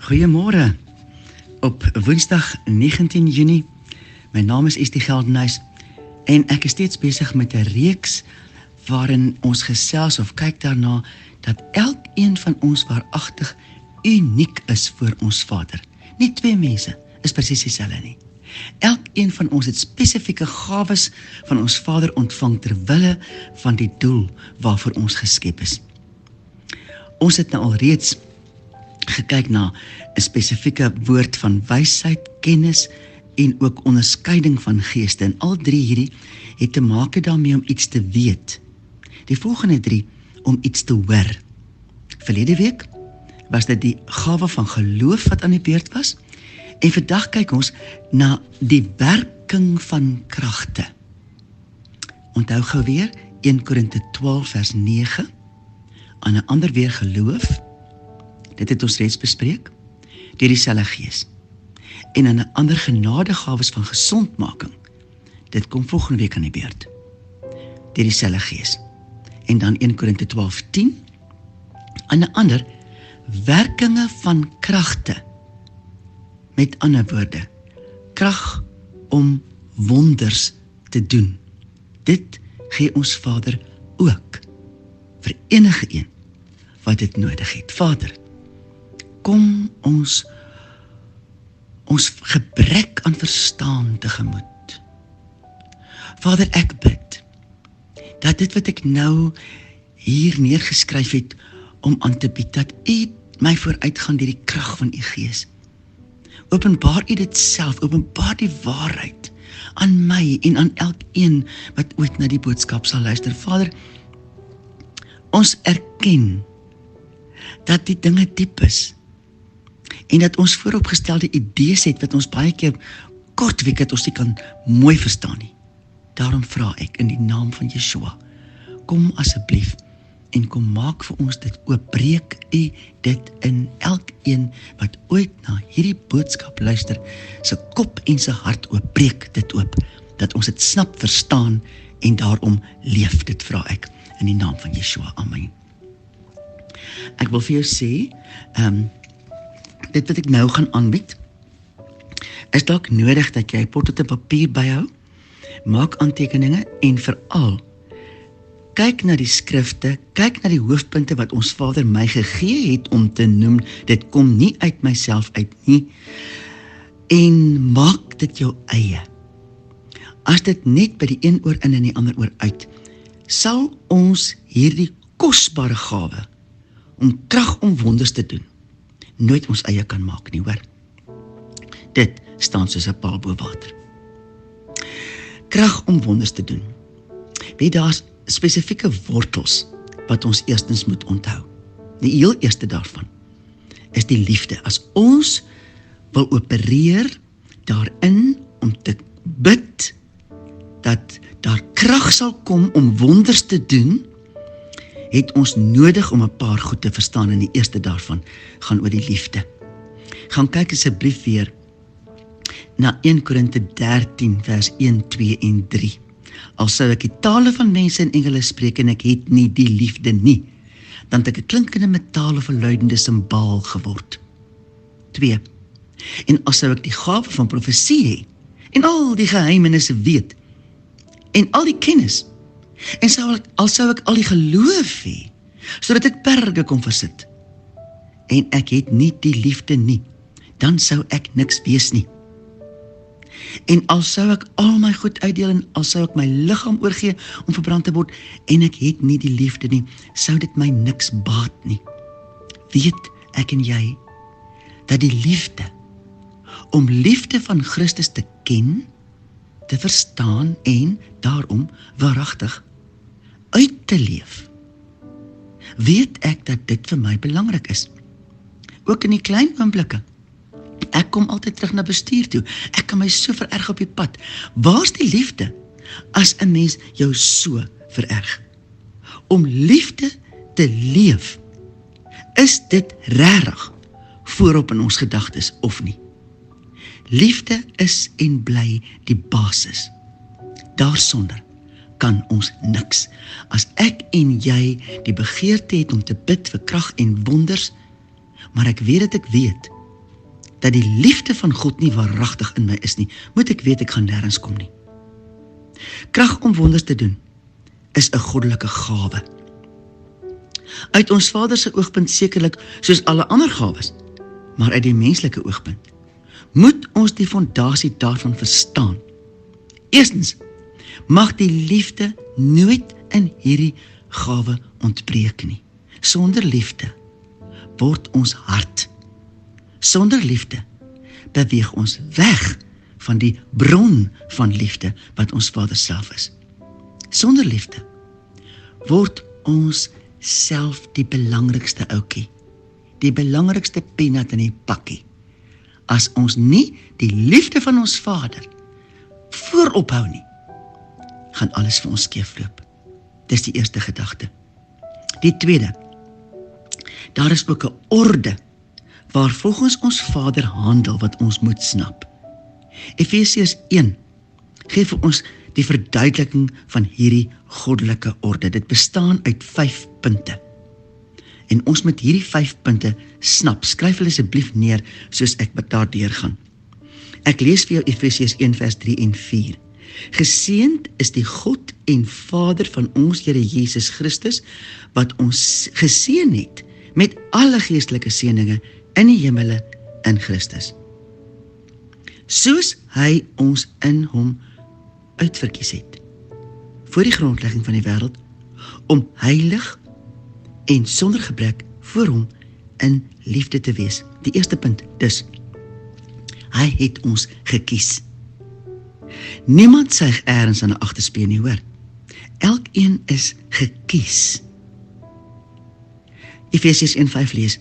Goeiemôre op woensdag 19 Junie. My naam is Estie Geldenhuys en ek is steeds besig met 'n reeks waarin ons gesels of kyk daarna dat elkeen van ons waaragtig uniek is voor ons Vader. Nie twee mense is presies dieselfde nie. Elkeen van ons het spesifieke gawes van ons Vader ontvang ter wille van die doel waarvoor ons geskep is. Ons het nou al reeds gekyk na 'n spesifieke woord van wysheid, kennis en ook onderskeiding van geeste. En al drie hierdie het te maak daarmee om iets te weet. Die volgende drie om iets te hoor. Verlede week was dit die gawe van geloof wat aan die beurt was. En vandag kyk ons na die werking van kragte. Onthou gou weer 1 Korinte 12 vers 9. Aan 'n ander weer geloof. Dit het ons reeds bespreek, deur dieselfde Gees. En aan 'n ander genadegawes van gesondmaking. Dit kom volgende week aan die beurt, deur dieselfde Gees. En dan 1 Korinte 12:10, aan 'n ander werkinge van kragte. Met ander woorde, krag om wonders te doen. Dit gee ons Vader ook, vir enige een wat dit nodig het. Vader, kom ons gebrek aan verstaan tegemoet. Vader, ek bid, dat dit wat ek nou hier neergeskryf het, om aan te bied, dat U my vooruitgaan deur die krag van U Gees. Openbaar U dit self, openbaar die waarheid aan my en aan elkeen wat ooit na die boodskap sal luister. Vader, ons erken dat die dinge diep is en dat ons vooropgestelde idees het wat ons baie keer kortweg het ons nie kan mooi verstaan nie. Daarom vra ek in die naam van Yeshua, kom asseblief en kom maak vir ons dit oop, breek U dit in elkeen wat ooit na hierdie boodskap luister, sy kop en sy hart oop, breek dit oop, dat ons dit snap, verstaan en daarom leef, dit vra ek in die naam van Yeshua, amen. Ek wil vir jou sê, dit wat ek nou gaan aanbied, is dalk nodig dat jy potlood en papier byhou, maak aantekeninge en veral kyk na die skrifte, kyk na die hoofpunte wat ons Vader my gegee het om te noem, dit kom nie uit myself uit nie, en maak dit jou eie. As dit net by die een oor in en die ander oor uit, sal ons hierdie kosbare gawe, om krag om wonders te doen, nooit ons eie kan maak nie, hoor. Dit staan soos 'n paal bo water. Krag om wonders te doen. Weet, daar's spesifieke wortels wat ons eerstens moet onthou. Die heel eerste daarvan is die liefde. As ons wil opereer daarin om te bid dat daar krag sal kom om wonders te doen, het ons nodig om 'n paar goed te verstaan, en die eerste daarvan gaan oor die liefde. Gaan kyk asseblief weer na 1 Korinte 13 vers 1, 2 en 3. Al sou ek die tale van mense en engele spreek en ek het nie die liefde nie, dan het ek 'n klinkende metaal of 'n luidende simbaal geword. 2. En as sou ek die gawe van profesie hê en al die geheimenisse weet en al die kennis, en al sou ek al die geloof hê, sodat ek berge kon versit, en ek het nie die liefde nie, dan sou ek niks wees nie. En al sou ek al my goed uitdeel en al sou ek my liggaam oorgee om verbrand te word, en ek het nie die liefde nie, sou dit my niks baat nie. Weet ek en jy, dat die liefde, om liefde van Christus te ken, te verstaan en daarom waaragtig uit te leef, weet ek dat dit vir my belangrik is. Ook in die klein oomblikke. Ek kom altyd terug na bestuur toe. Ek kan my so vererg op die pad. Waar's die liefde as 'n mens jou so vererg? Om liefde te leef, is dit regtig voorop in ons gedagtes of nie? Liefde is en bly die basis. Daarsonder kan ons niks. As ek en jy die begeerte het om te bid vir krag en wonders, maar ek weet dat die liefde van God nie waaragtig in my is nie, moet ek weet ek gaan nêrens kom nie. Krag om wonders te doen is 'n goddelike gawe. Uit ons Vader se oogpunt sekerlik soos alle ander gawes, maar uit die menslike oogpunt moet ons die fondasie daarvan verstaan. Eerstens, mag die liefde nooit in hierdie gawe ontbreek nie. Sonder liefde word ons hart. Sonder liefde beweeg ons weg van die bron van liefde wat ons Vader self is. Sonder liefde word ons self die belangrikste ouetjie, die belangrikste peanut in die pakkie. As ons nie die liefde van ons Vader voorop hou nie, gaan alles vir ons skeefloop. Dis die eerste gedagte. Die tweede, daar is ook 'n orde waar volgens ons Vader handel wat ons moet snap. Efesiërs 1 gee vir ons die verduideliking van hierdie goddelike orde. Dit bestaan uit 5 punte. En ons moet hierdie 5 punte snap. Skryf hulle asseblief neer soos ek daardeur gaan. Ek lees vir jou Efesiërs 1 vers 3 en 4. Geseënd is die God en Vader van ons Here Jesus Christus, wat ons geseën het met alle geestelike seëninge in die hemele in Christus. Soos hy ons in hom uitverkies het, voor die grondlegging van die wêreld, om heilig en sonder gebrek voor hom in liefde te wees. Die eerste punt, dus, hy het ons gekies. Niemand suig eers aan 'n agterspeen nie, hoor. Elkeen is gekies. Efesiërs 1:5 lees,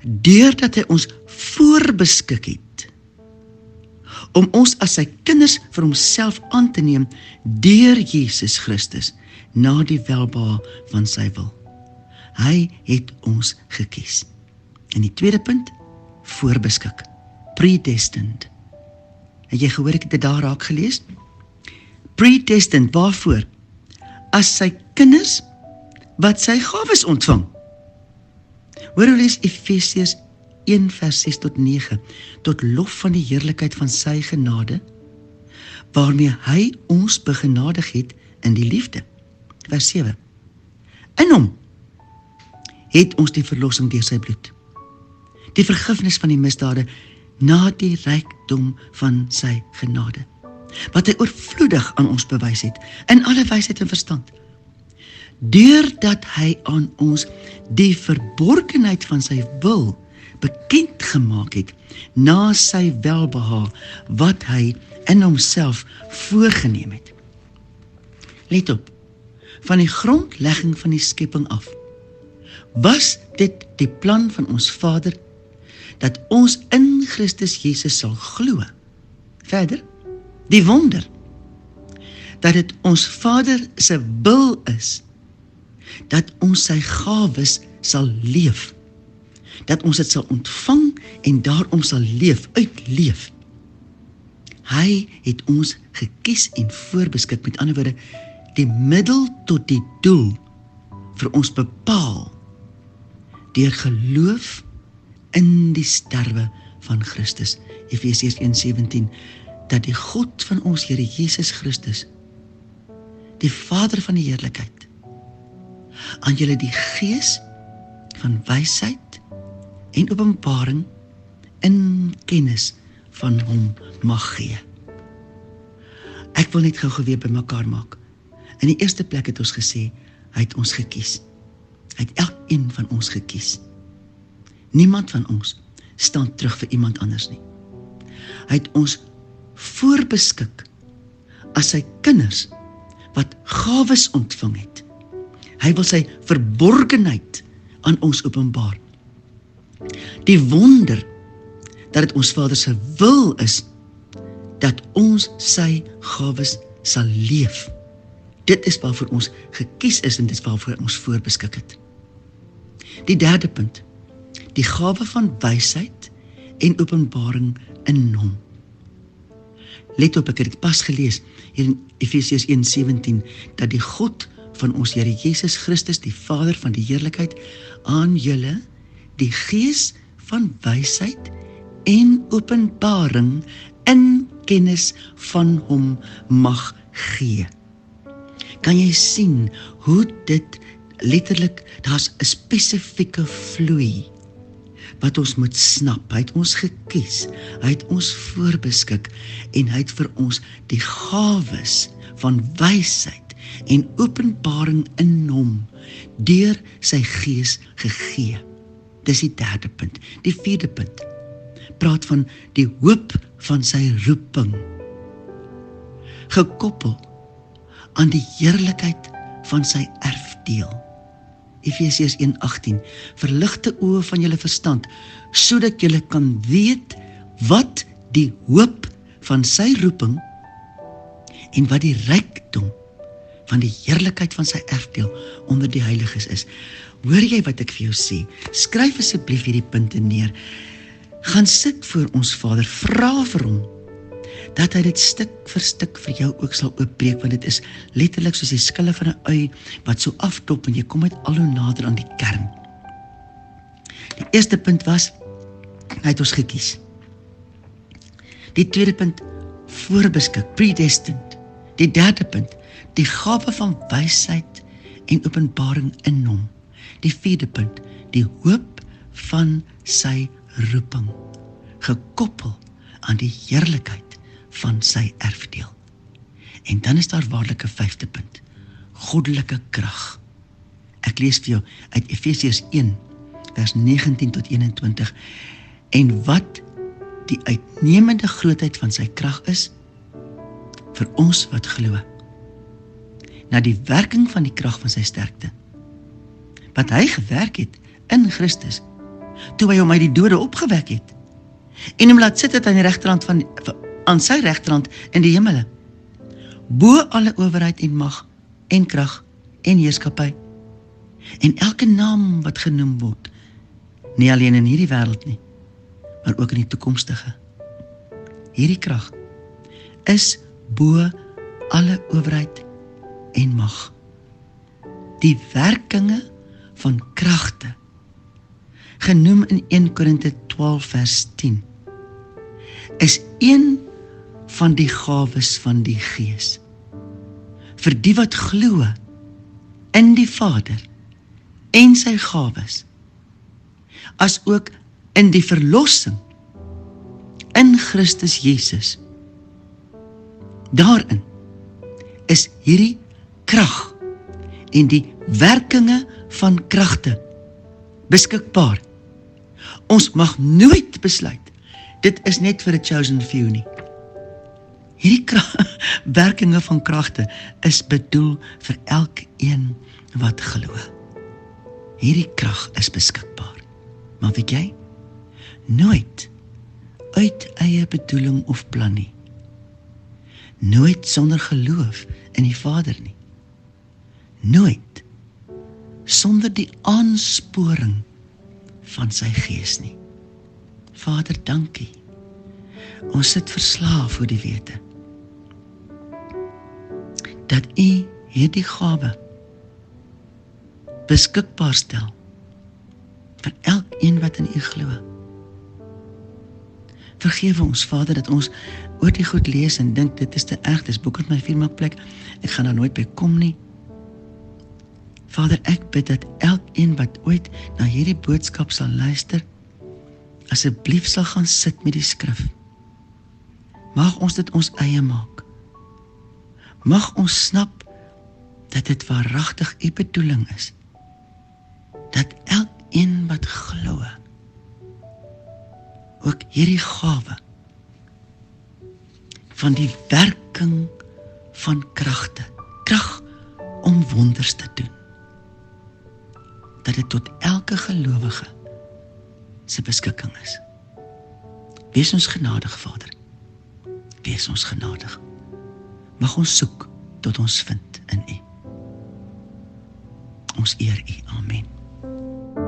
deurdat hy ons voorbeskik het, om ons as sy kinders vir homself aan te neem, deur Jesus Christus, na die welbehae van sy wil. Hy het ons gekies. En die tweede punt, voorbeskik, predestined. Het jy gehoor ek het dit daar raak gelees? Predestined, waarvoor? As sy kinders, wat sy gawes ontvang. Hoor hoe lees Efesiërs 1 vers 6 tot 9, tot lof van die heerlikheid van sy genade, waarmee hy ons begenadig het in die liefde. Vers 7. In hom het ons die verlossing deur sy bloed, die vergifnis van die misdade, na die rykdom van sy genade, wat hy oorvloedig aan ons bewys het, in alle wysheid en verstand, deurdat hy aan ons die verborgenheid van sy wil bekend gemaak het, na sy welbehae, wat hy in homself voorgeneem het. Let op, van die grondlegging van die skepping af, was dit die plan van ons Vader, dat ons in Christus Jesus sal glo. Verder, die wonder, dat dit ons Vader se wil is, dat ons sy gawes sal leef, dat ons dit sal ontvang en daarom sal uitleef. Hy het ons gekies en voorbeskik, met ander woorde, die middel tot die doel vir ons bepaal, deur geloof in die sterwe van Christus. Efesiërs 1:17, dat die God van ons Here Jesus Christus, die Vader van die heerlikheid, aan julle die gees van wysheid en openbaring in kennis van hom mag gee. Ek wil net gou weer bymekaar maak. In die eerste plek het ons gesê, hy het ons gekies. Hy het elkeen van ons gekies. Niemand van ons staan terug vir iemand anders nie. Hy het ons voorbeskik as sy kinders wat gawes ontvang het. Hy wil sy verborgenheid aan ons openbaar. Die wonder dat dit ons Vader se wil is dat ons sy gawes sal leef. Dit is waarvoor ons gekies is en dit is waarvoor ons voorbeskik het. Die derde punt, die gawe van wysheid en openbaring in hom. Let op, ek het dit pas gelees hier in Efesiërs 1:17, dat die God van ons Here Jesus Christus, die Vader van die heerlikheid, aan julle die gees van wysheid en openbaring in kennis van hom mag gee. Kan jy sien hoe dit letterlik, daar's 'n spesifieke vloei wat ons moet snap. Hy het ons gekies, hy het ons voorbeskik en hy het vir ons die gawes van wysheid en openbaring in hom deur sy gees gegee. Dis die derde punt. Die vierde punt praat van die hoop van sy roeping, gekoppel aan die heerlikheid van sy erfdeel. Efesiërs 1:18, verlig die oë van julle verstand, sodat julle kan weet wat die hoop van sy roeping en wat die rykdom van die heerlikheid van sy erfdeel onder die heiliges is. Hoor jy wat ek vir jou sê? Skryf asseblief hierdie punte neer. Gaan sit voor ons Vader, vra vir hom, dat hy dit stuk vir stuk vir jou ook sal oopbreek, want dit is letterlik soos die skille van 'n ui, wat so aftop en jy kom uit al hoe nader aan die kern. Die eerste punt was, hy het ons gekies. Die tweede punt, voorbeskik, predestined. Die derde punt, die gawe van wysheid en openbaring in hom. Die vierde punt, die hoop van sy roeping, gekoppel aan die heerlikheid van sy erfdeel. En dan is daar waarlik 'n vyfde punt, goddelike krag. Ek lees vir jou uit Efesiërs 1, vers 19 tot 21, en wat die uitnemende grootheid van sy krag is, vir ons wat glo, na die werking van die krag van sy sterkte, wat hy gewerk het in Christus, toe hy hom uit die dode opgewek het, en hom laat sit het aan die regterhand aan sy regterhand in die hemele, bo alle owerheid en mag, en krag, en heerskappy, en elke naam wat genoem word, nie alleen in hierdie wêreld nie, maar ook in die toekomstige. Hierdie krag is bo alle owerheid en mag. Die werkinge van kragte, genoem in 1 Korinte 12 vers 10, is een van die gawes van die Gees, vir die wat glo in die Vader en sy gawes, as ook in die verlossing in Christus Jesus. Daarin is hierdie krag en die werkinge van kragte beskikbaar. Ons mag nooit besluit, dit is net vir 'n chosen few nie. Hierdie werkinge van kragte is bedoel vir elkeen wat glo. Hierdie krag is beskikbaar. Maar weet jy, nooit uit eie bedoeling of plan nie. Nooit sonder geloof in die Vader nie. Nooit sonder die aansporing van sy Gees nie. Vader, dankie. Ons sit verslaaf voor die wete dat U hierdie gawe beskikbaar stel vir elkeen wat in U glo. Vergewe ons, Vader, dat ons oor die goed lees en dink dit is te erg, dis boek uit my firmaplek, ek gaan daar nooit by kom nie. Vader, ek bid dat elkeen wat ooit na hierdie boodskap sal luister, asseblief sal gaan sit met die skrif. Mag ons dit ons eie maak. Mag ons snap dat dit waaragtig U bedoeling is, dat elkeen wat glo, ook hierdie gawe van die werking van kragte, krag om wonders te doen, dat dit tot elke gelowige se beskikking is. Wees ons genadig, Vader. Wees ons genadig. Mag ons soek tot ons vind in U. Ons eer U. Amen.